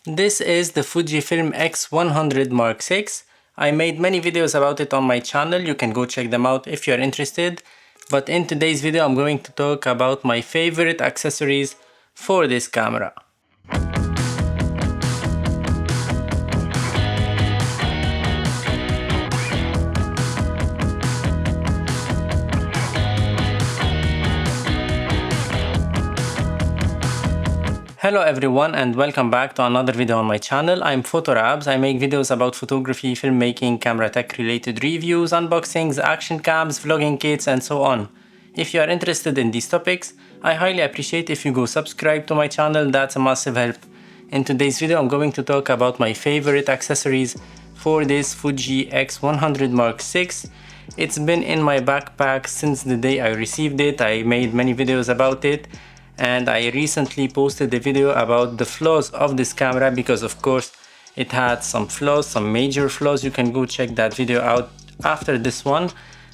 This is the Fujifilm X100 Mark VI. I made many videos about it on my channel, you can go check them out if you're interested. But in today's video I'm going to talk about my favorite accessories for this camera. Hello everyone and welcome back to another video on my channel. I'm PhotoRabs. I make videos about photography, filmmaking, camera tech related reviews, unboxings, action cams, vlogging kits and so on. If you are interested in these topics, I highly appreciate if you go subscribe to my channel, that's a massive help. In today's video I'm going to talk about my favorite accessories for this Fuji X100 Mark VI. It's been in my backpack since the day I received it. I made many videos about it. And I recently posted a video about the flaws of this camera because of course it had some flaws, some major flaws. You can go check that video out after this one.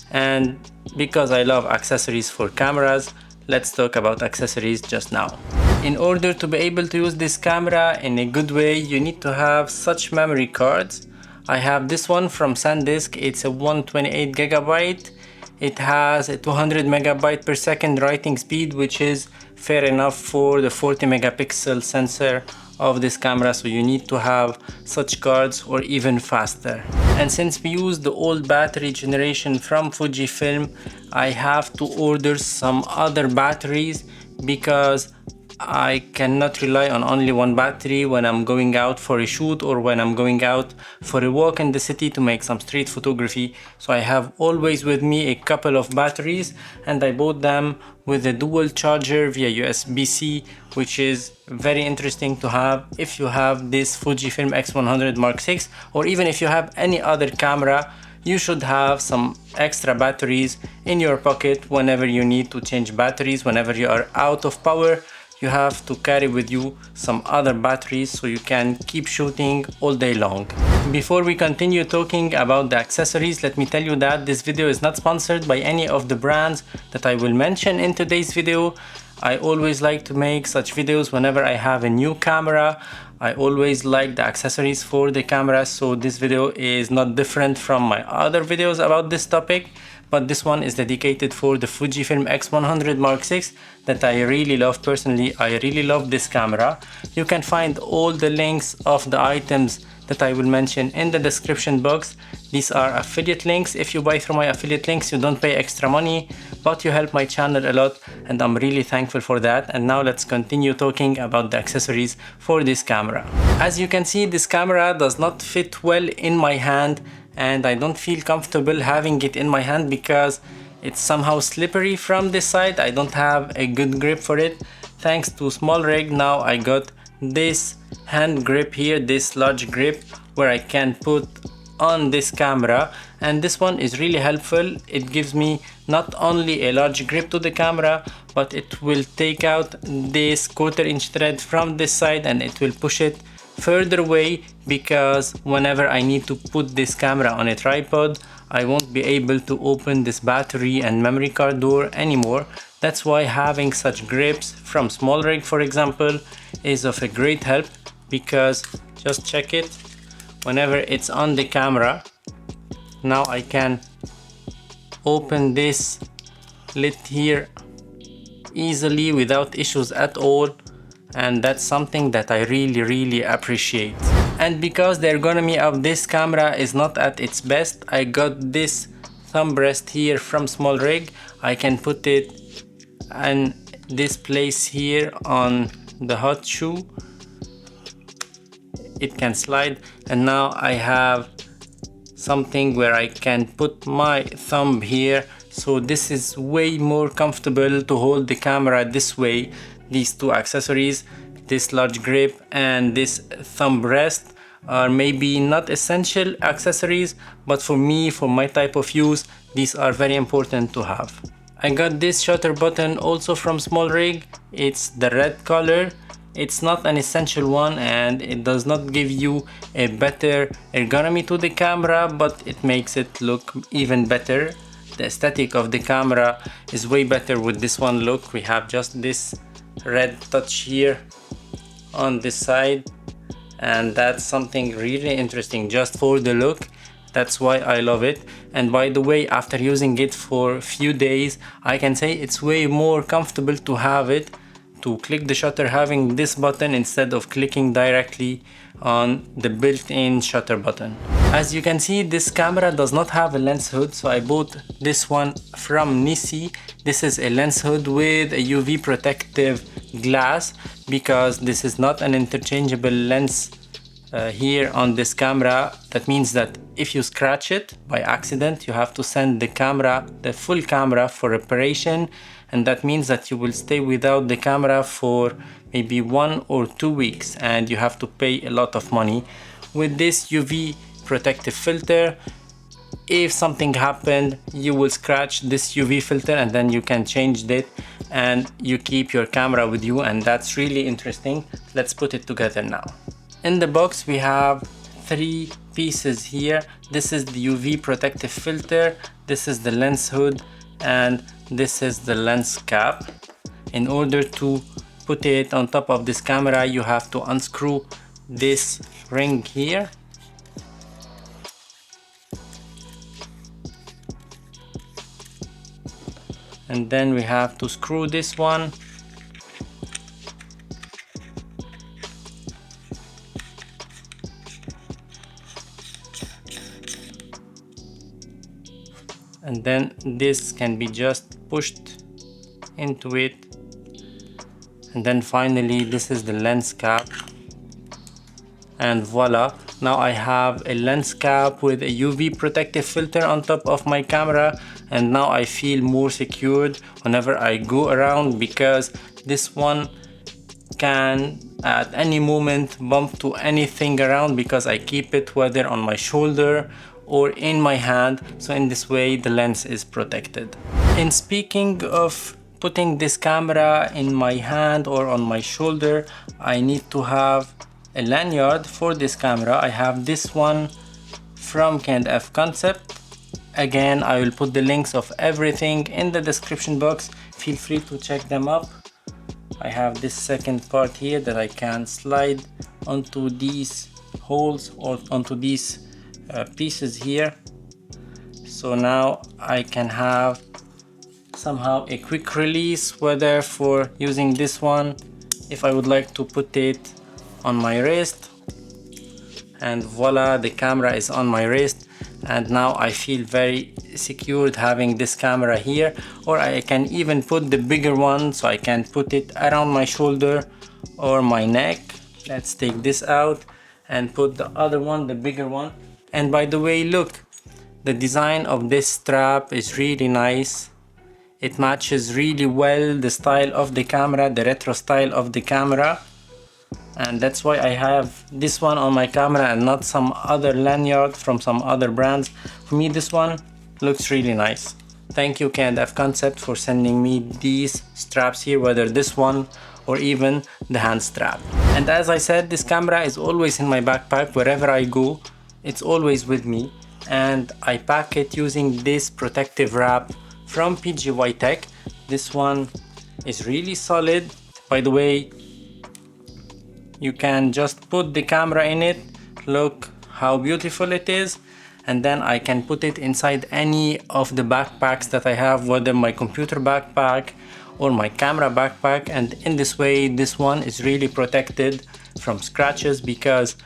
And because I love accessories for cameras, let's talk about accessories just now. In order to be able to use this camera in a good way, you need to have such memory cards. I have this one from SanDisk. It's a 128GB. It has a 200 megabyte per second writing speed, which is fair enough for the 40 megapixel sensor of this camera, so you need to have such cards or even faster. And since we use the old battery generation from Fujifilm, I have to order some other batteries because I cannot rely on only one battery when I'm going out for a shoot or when I'm going out for a walk in the city to make some street photography. So I have always with me a couple of batteries, and I bought them with a dual charger via USB-C, which is very interesting to have if you have this Fujifilm X100 Mark VI, or even if you have any other camera. You should have some extra batteries in your pocket whenever you need to change batteries, whenever you are out of power. You have to carry with you some other batteries so you can keep shooting all day long. Before we continue talking about the accessories, let me tell you that this video is not sponsored by any of the brands that I will mention in today's video. I always like to make such videos whenever I have a new camera. I always like the accessories for the camera, so this video is not different from my other videos about this topic. But this one is dedicated for the Fujifilm X100 Mark VI that I really love personally. I really love this camera. You can find all the links of the items that I will mention in the description box. These are affiliate links. If you buy through my affiliate links, you don't pay extra money, but you help my channel a lot, and I'm really thankful for that. And now let's continue talking about the accessories for this camera. As you can see, this camera does not fit well in my hand, and I don't feel comfortable having it in my hand because it's somehow slippery from this side. I don't have a good grip for it. Thanks to SmallRig, now I got this hand grip here, this large grip where I can put on this camera, and this one is really helpful. It gives me not only a large grip to the camera, but it will take out this 1/4 inch thread from this side and it will push it further away, because whenever I need to put this camera on a tripod, I won't be able to open this battery and memory card door anymore. That's why having such grips from SmallRig, for example, is of a great help, because just check it, whenever it's on the camera, now I can open this lid here easily without issues at all. And that's something that I really appreciate. And because the ergonomy of this camera is not at its best, I got this thumb rest here from SmallRig. I can put it in this place here on the hot shoe. It can slide, and now I have something where I can put my thumb here, so this is way more comfortable to hold the camera this way. These two accessories, this large grip and this thumb rest, are maybe not essential accessories, but for me, for my type of use, these are very important to have. I got this shutter button also from SmallRig. It's the red color. It's not an essential one and it does not give you a better ergonomy to the camera, but it makes it look even better. The aesthetic of the camera is way better with this one. Look, we have just this red touch here on this side, and that's something really interesting just for the look. That's why I love it. And by the way, after using it for a few days, I can say it's way more comfortable to have it, to click the shutter having this button instead of clicking directly on the built-in shutter button. As you can see, this camera does not have a lens hood, so I bought this one from Nisi. This is a lens hood with a UV protective glass, because this is not an interchangeable lens here on this camera. That means that if you scratch it by accident, you have to send the camera, the full camera, for reparation, and that means that you will stay without the camera for maybe 1 or 2 weeks, and you have to pay a lot of money. With this UV protective filter, if something happened, you will scratch this UV filter and then you can change it and you keep your camera with you, and that's really interesting. Let's put it together now. In the box we have 3 pieces here. This is the UV protective filter, this is the lens hood, and this is the lens cap. In order to put it on top of this camera, you have to unscrew this ring here. And then we have to screw this one. And then this can be just pushed into it. And then finally, this is the lens cap. And voila, now I have a lens cap with a UV protective filter on top of my camera, and now I feel more secured whenever I go around, because this one can at any moment bump to anything around, because I keep it whether on my shoulder or in my hand, so in this way the lens is protected. And speaking of putting this camera in my hand or on my shoulder, I need to have a lanyard for this camera. I have this one from K&F Concept. Again, I will put the links of everything in the description box. Feel free to check them up. I have this second part here that I can slide onto these holes or onto these pieces here. So now I can have somehow a quick release, whether for using this one, if I would like to put it on my wrist, and voila, the camera is on my wrist, and now I feel very secured having this camera here. Or I can even put the bigger one, so I can put it around my shoulder or my neck. Let's take this out and put the other one, the bigger one. And by the way, look, the design of this strap is really nice. It matches really well the style of the camera, the retro style of the camera. And that's why I have this one on my camera and not some other lanyard from some other brands. For me, this one looks really nice. Thank you K&F Concept for sending me these straps here, whether this one or even the hand strap. And as I said, this camera is always in my backpack wherever I go. It's always with me, and I pack it using this protective wrap from PGY Tech. This one is really solid. By the way, you can just put the camera in it. Look how beautiful it is. And then I can put it inside any of the backpacks that I have, whether my computer backpack or my camera backpack. And in this way, this one is really protected from scratches, because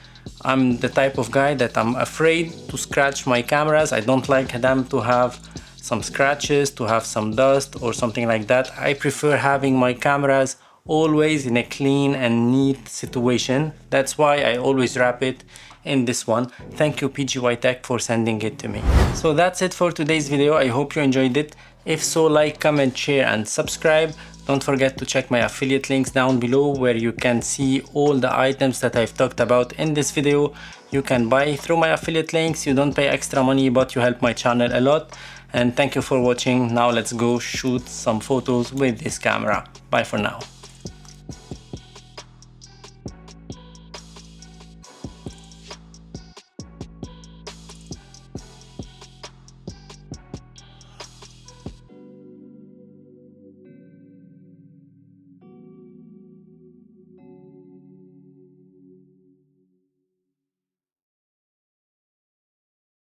I'm the type of guy that I'm afraid to scratch my cameras. I don't like them to have some scratches, to have some dust or something like that. I prefer having my cameras always in a clean and neat situation. That's why I always wrap it in this one. Thank you PGY Tech for sending it to me. So that's it for today's video. I hope you enjoyed it. If so, like, comment, share and subscribe. Don't forget to check my affiliate links down below, where you can see all the items that I've talked about in this video. You can buy through my affiliate links. You don't pay extra money, but you help my channel a lot. And thank you for watching. Now let's go shoot some photos with this camera. Bye for now.